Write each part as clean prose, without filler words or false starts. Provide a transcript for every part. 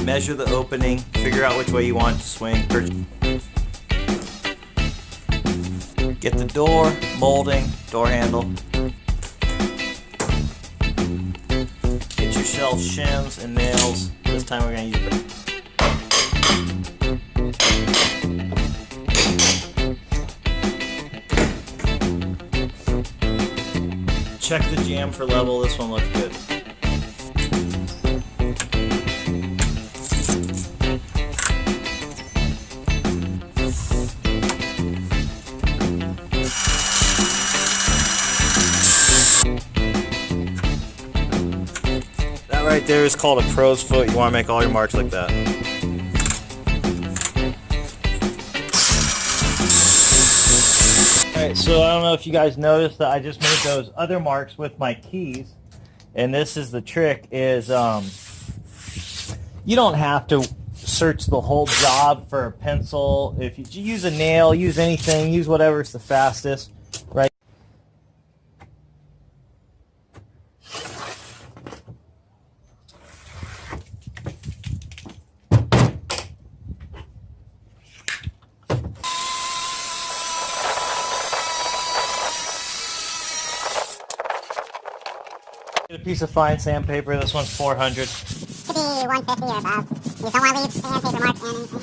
measure the opening, figure out which way you want it to swing. Get the door, molding, door handle. Get yourself shims and nails. This time we're going to use check the jam for level. This one looks good. That right there is called a crow's foot. You want to make all your marks like that. Alright, so I don't know if you guys noticed that I just made those other marks with my keys. And this is the trick is you don't have to search the whole job for a pencil. If you use a nail, use anything, use whatever's the fastest, right? Get a piece of fine sandpaper. This one's 400. Could be 150 or above. You don't want to leave sandpaper marks on anything.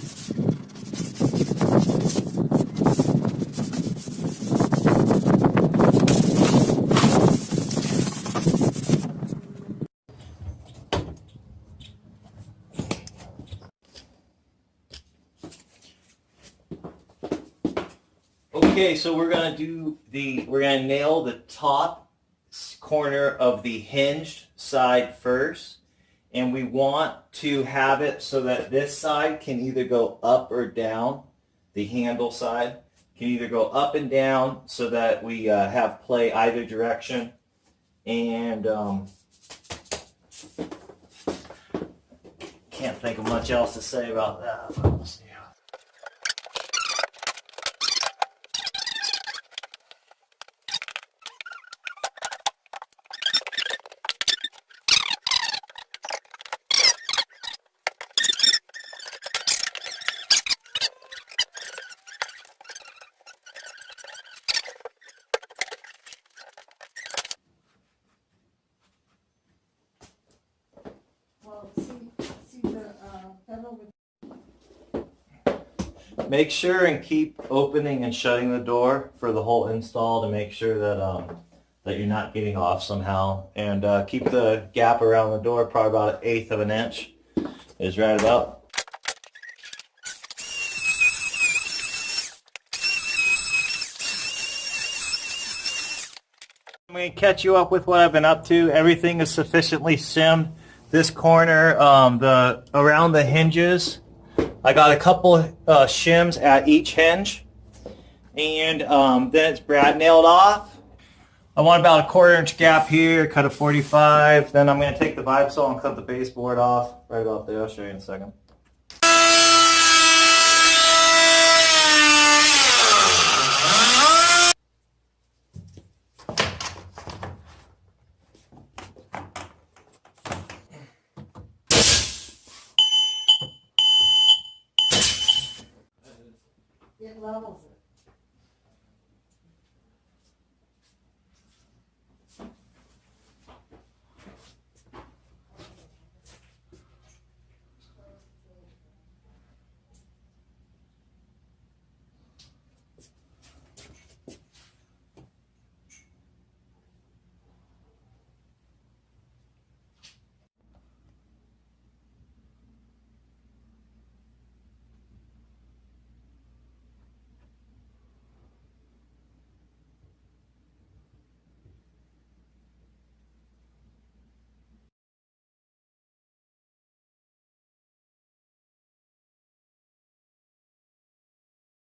Okay, so we're gonna nail the top corner of the hinged side first, and we want to have it so that this side can either go up or down. The handle side can either go up and down so that we have play either direction. And can't think of much else to say about that. We'll see. Make sure and keep opening and shutting the door for the whole install to make sure that that you're not getting off somehow. And keep the gap around the door probably about 1/8 of an inch is right about. I'm going to catch you up with what I've been up to. Everything is sufficiently simmed. This corner, around the hinges, I got a couple shims at each hinge, and then it's brad nailed off. I want about a 1/4 inch gap here, cut a 45. Then I'm going to take the vibe saw and cut the baseboard off right about there. I'll show you in a second. It levels it.